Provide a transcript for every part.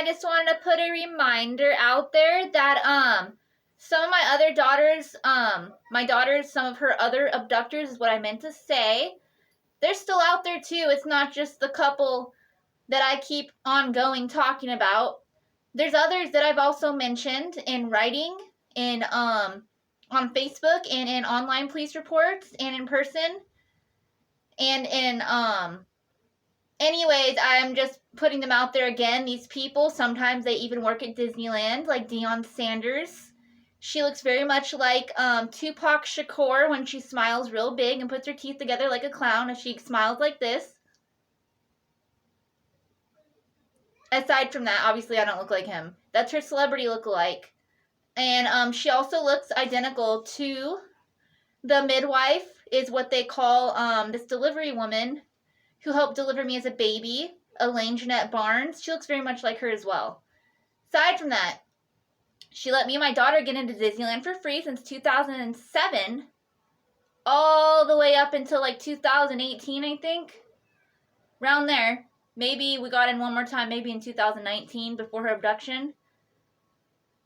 I just wanted to put a reminder out there that some of my other daughters, some of her other abductors is what I meant to say. They're still out there too. It's not just the couple that I keep ongoing talking about. There's others that I've also mentioned in writing, in on Facebook, and in online police reports, and in person, and in anyways, I'm just putting them out there again. These people, sometimes they even work at Disneyland, like Deion Sanders. She looks very much like Tupac Shakur when she smiles real big and puts her teeth together like a clown, if she smiles like this. Aside from that, obviously I don't look like him. That's her celebrity look-alike. And she also looks identical to the midwife, is what they call this delivery woman who helped deliver me as a baby, Elaine Jeanette Barnes. She looks very much like her as well. Aside from that, she let me and my daughter get into Disneyland for free since 2007, all the way up until like 2018, I think. Around there. Maybe we got in one more time, maybe in 2019, before her abduction.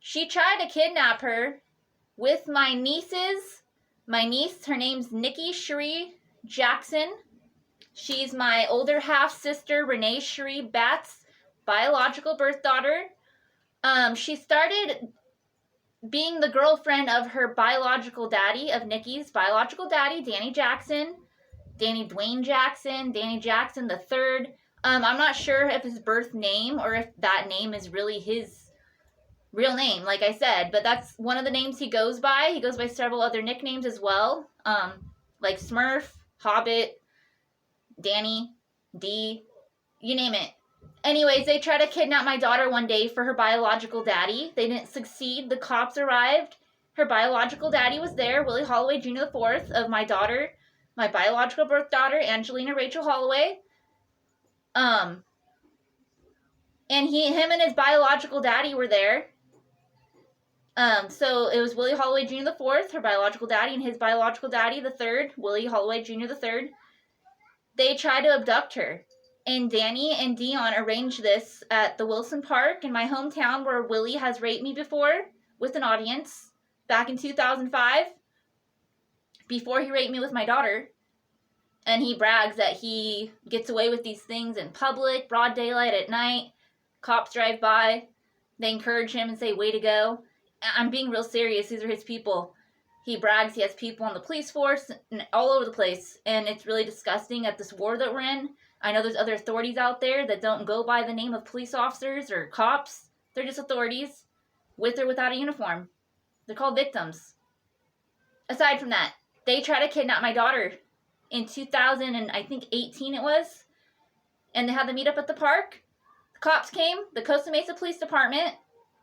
She tried to kidnap her with my nieces. My niece, her name's Nikki Cherie Jackson. She's my older half-sister, Renee Cherie Batts' biological birth daughter. She started being the girlfriend of her biological daddy, of Nikki's biological daddy, Danny Jackson. Danny Dwayne Jackson, Danny Jackson the third. I'm not sure if his birth name or if that name is really his real name, like I said, but that's one of the names he goes by. He goes by several other nicknames as well, like Smurf, Hobbit, Danny, D, you name it. Anyways, they tried to kidnap my daughter one day for her biological daddy. They didn't succeed. The cops arrived. Her biological daddy was there, Willie Holloway Jr. IV, of my daughter, my biological birth daughter, Angelina Rachel Holloway. And him and his biological daddy were there. So it was Willie Holloway Jr. IV, her biological daddy, and his biological daddy, the third, Willie Holloway Jr. III. They tried to abduct her. And Danny and Dion arranged this at the Wilson Park in my hometown, where Willie has raped me before with an audience back in 2005, before he raped me with my daughter. And he brags that he gets away with these things in public, broad daylight at night. Cops drive by. They encourage him and say, way to go. I'm being real serious. These are his people. He brags he has people on the police force and all over the place. And it's really disgusting at this war that we're in. I know there's other authorities out there that don't go by the name of police officers or cops. They're just authorities, with or without a uniform. They're called victims. Aside from that, they try to kidnap my daughter in 2018 it was. And they had them meet up at the park. The cops came, the Costa Mesa Police Department.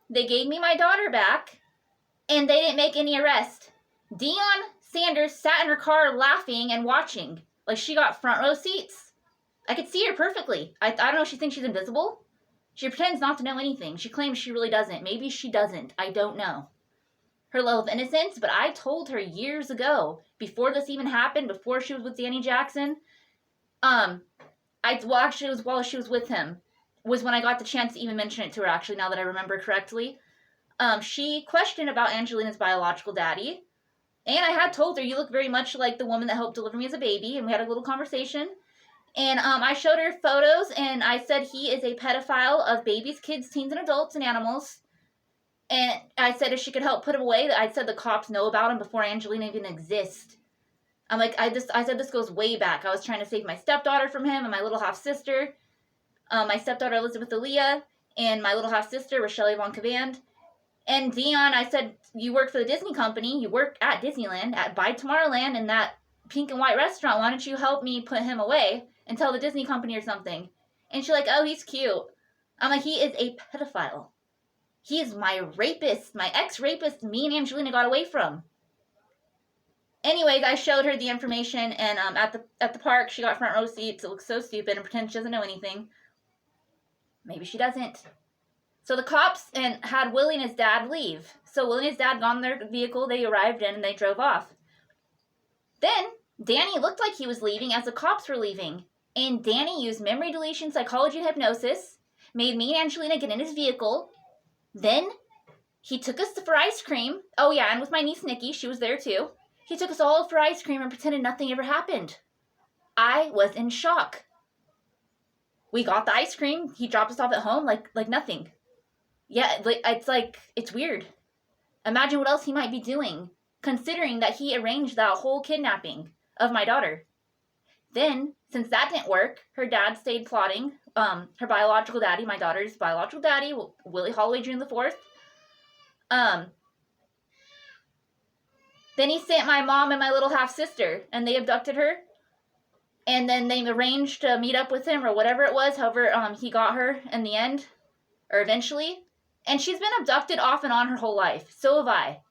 They gave me my daughter back, and they didn't make any arrest. Deion Sanders sat in her car laughing and watching. Like she got front row seats. I could see her perfectly. I don't know if she thinks she's invisible. She pretends not to know anything. She claims she really doesn't. Maybe she doesn't. I don't know. Her level of innocence, but I told her years ago, before this even happened, before she was with Danny Jackson, actually it was while she was with him, was when I got the chance to even mention it to her, actually, now that I remember correctly. She questioned about Angelina's biological daddy, and I had told her, you look very much like the woman that helped deliver me as a baby, and we had a little conversation. And I showed her photos, and I said he is a pedophile of babies, kids, teens, and adults, and animals. And I said if she could help put him away, I said the cops know about him before Angelina even exists. I'm like, I said this goes way back. I was trying to save my stepdaughter from him and my little half-sister. My stepdaughter, Elizabeth Aaliyah, and my little half-sister, Rochelle Yvonne Cavand. And Dion, I said, you work for the Disney company. You work at Disneyland, by Tomorrowland, in that pink and white restaurant. Why don't you help me put him away and tell the Disney company or something? And she's like, oh, he's cute. I'm like, he is a pedophile. He is my rapist, my ex-rapist me and Angelina got away from. Anyways, I showed her the information, and at the park, she got front row seats. It looks so stupid and pretends she doesn't know anything. Maybe she doesn't. So the cops had Willie and his dad leave. So Willie and his dad got in their vehicle, they arrived in, and they drove off. Then, Danny looked like he was leaving as the cops were leaving. And Danny used memory deletion, psychology, and hypnosis. made me and Angelina get in his vehicle. Then he took us for ice cream. Oh yeah, and with my niece Nikki, she was there too. He took us all for ice cream and pretended nothing ever happened. I was in shock. We got the ice cream. He dropped us off at home like nothing. Yeah, it's weird. Imagine what else he might be doing, considering that he arranged that whole kidnapping of my daughter. Then, since that didn't work, her dad stayed plotting. Her biological daddy, my daughter's biological daddy, Willie Holloway Jr. IV. Then he sent my mom and my little half-sister, and they abducted her. And then they arranged to meet up with him, or whatever it was, however he got her in the end, or eventually. And she's been abducted off and on her whole life. So have I.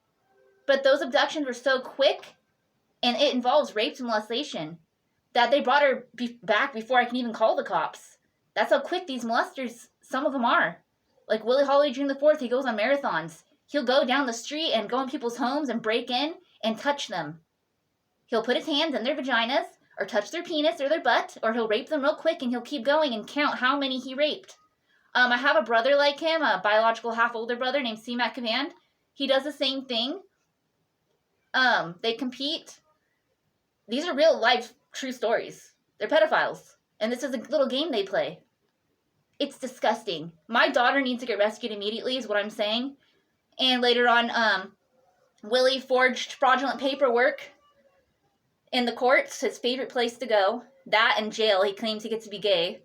But those abductions were so quick, and it involves rape and molestation, that they brought her back before I can even call the cops. That's how quick these molesters, some of them are. Like Willie Holloway Jr. IV, he goes on marathons. He'll go down the street and go in people's homes and break in and touch them. He'll put his hands in their vaginas, or touch their penis or their butt, or he'll rape them real quick and he'll keep going and count how many he raped. I have a brother like him, a biological half-older brother named C-Mac Command. He does the same thing. They compete. These are real life true stories. They're pedophiles. And this is a little game they play. It's disgusting. My daughter needs to get rescued immediately is what I'm saying. And later on, Willie forged fraudulent paperwork in the courts, his favorite place to go. That and jail. He claims he gets to be gay,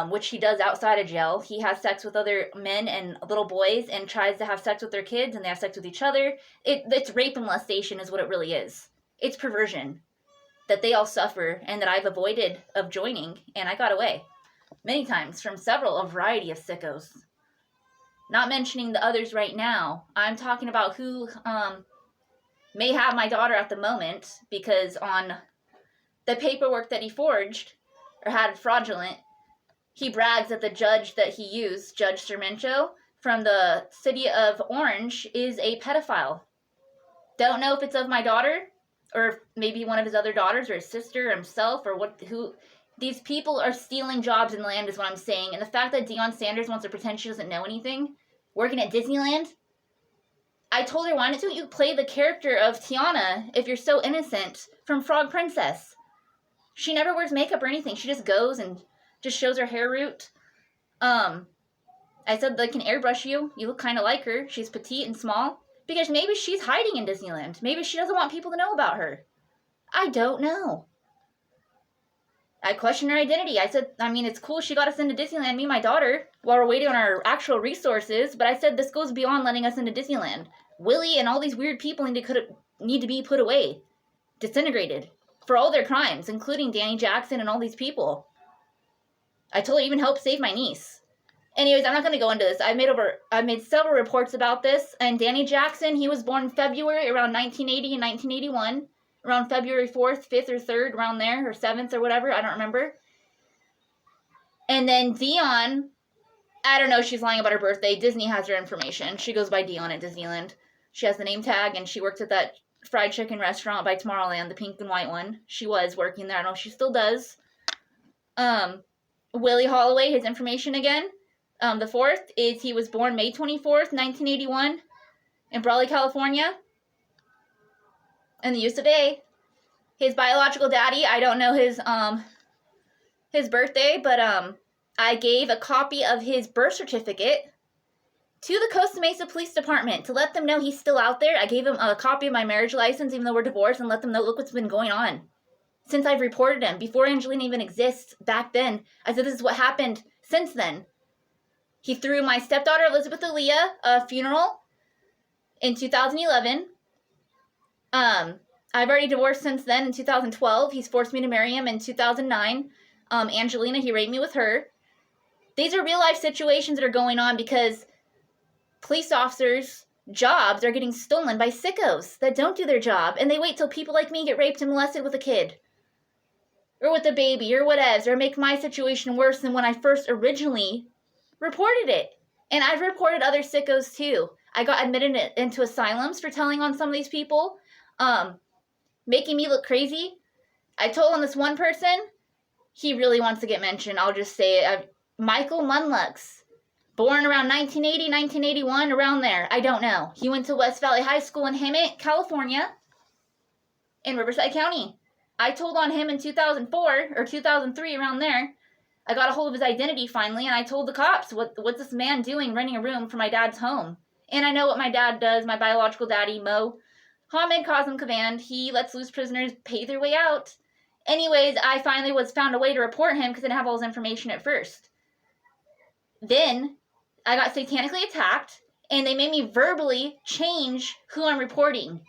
which he does outside of jail. He has sex with other men and little boys and tries to have sex with their kids, and they have sex with each other. It's rape and molestation is what it really is. It's perversion that they all suffer and that I've avoided of joining, and I got away many times from a variety of sickos. Not mentioning the others right now. I'm talking about who may have my daughter at the moment, because on the paperwork that he forged, or had fraudulent, he brags that the judge that he used, Judge Sermencho, from the city of Orange, is a pedophile. Don't know if it's of my daughter, or maybe one of his other daughters, or his sister, or himself, or who. These people are stealing jobs in the land is what I'm saying. And the fact that Deion Sanders wants to pretend she doesn't know anything, working at Disneyland, I told her, why don't you play the character of Tiana if you're so innocent from Frog Princess? She never wears makeup or anything. She just goes and just shows her hair root. I said they can airbrush you. You look kind of like her. She's petite and small. Because maybe she's hiding in Disneyland. Maybe she doesn't want people to know about her. I don't know. I questioned her identity. I said, it's cool she got us into Disneyland, me and my daughter, while we're waiting on our actual resources, but I said this goes beyond letting us into Disneyland. Willie and all these weird people need to be put away. Disintegrated. For all their crimes, including Danny Jackson and all these people. I told her even help save my niece. Anyways, I'm not going to go into this. I made several reports about this, and Danny Jackson, he was born in February around 1980 and 1981. Around February 4th, 5th, or 3rd, around there, or 7th, or whatever, I don't remember. And then Dion, I don't know, she's lying about her birthday. Disney has her information. She goes by Dion at Disneyland. She has the name tag, and she works at that fried chicken restaurant by Tomorrowland, the pink and white one. She was working there. I don't know if she still does. Willie Holloway, his information again. The 4th is he was born May 24th, 1981, in Brawley, California. In the use of A. His biological daddy, I don't know his birthday, but I gave a copy of his birth certificate to the Costa Mesa Police Department to let them know he's still out there. I gave him a copy of my marriage license, even though we're divorced, and let them know, look what's been going on since I've reported him. Before Angelina even exists, back then, I said this is what happened since then. He threw my stepdaughter, Elizabeth Aaliyah, a funeral in 2011. I've already divorced since then in 2012. He's forced me to marry him in 2009. Angelina, he raped me with her. These are real life situations that are going on because police officers' jobs are getting stolen by sickos that don't do their job, and they wait till people like me get raped and molested with a kid. Or with a baby, or whatever, or make my situation worse than when I first originally reported it. And I've reported other sickos too. I got admitted into asylums for telling on some of these people. Making me look crazy. I told on this one person, he really wants to get mentioned. I'll just say it. Michael Munlux, born around 1980, 1981, around there. I don't know. He went to West Valley High School in Hemet, California, in Riverside County. I told on him in 2004 or 2003, around there. I got a hold of his identity finally, and I told the cops, what's this man doing renting a room for my dad's home? And I know what my dad does, my biological daddy, Mo Hamed Kazem Kavand. He lets loose prisoners pay their way out. Anyways, I finally found a way to report him because I didn't have all his information at first. Then I got satanically attacked, and they made me verbally change who I'm reporting.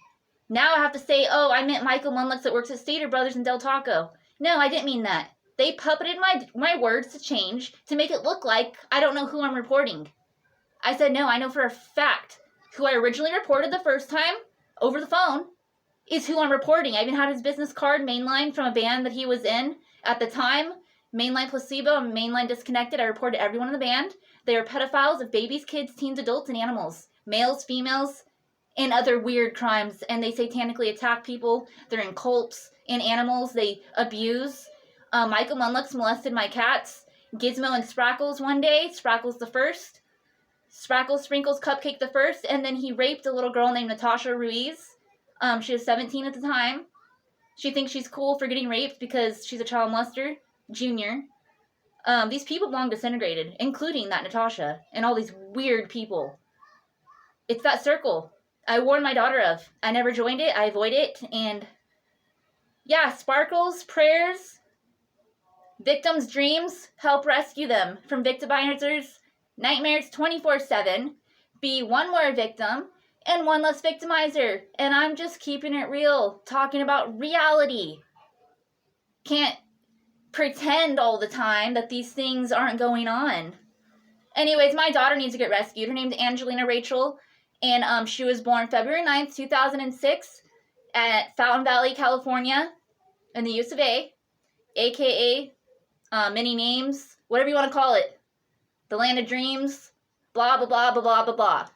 Now I have to say, oh, I meant Michael Munlux that works at Stater Brothers in Del Taco. No, I didn't mean that. They puppeted my words to change to make it look like I don't know who I'm reporting. I said, no, I know for a fact who I originally reported the first time over the phone is who I'm reporting. I even had his business card, Mainline, from a band that he was in at the time. Mainline Placebo and Mainline Disconnected. I reported everyone in the band. They were pedophiles of babies, kids, teens, adults, and animals. Males, females, and other weird crimes. And they satanically attack people. They're in cults. And animals they abuse. Michael Munlux molested my cats, Gizmo and Sprackles one day. Sprackles the first. Sprackles, Sprinkles, Cupcake the first. And then he raped a little girl named Natasha Ruiz. She was 17 at the time. She thinks she's cool for getting raped because she's a child molester. Junior. These people belong disintegrated, including that Natasha and all these weird people. It's that circle I warned my daughter of. I never joined it. I avoid it. And yeah, sparkles, prayers, victims' dreams, help rescue them from VictiMizeRs, nightmares 24/7. Be one more victim and one less victimizer. And I'm just keeping it real, talking about reality. Can't pretend all the time that these things aren't going on. Anyways, my daughter needs to get rescued. Her name's Angelina Rachel, and she was born February 9th, 2006 at Fountain Valley, California, in the US of A, aka many names, whatever you want to call it. The land of dreams, blah, blah, blah, blah, blah, blah, blah.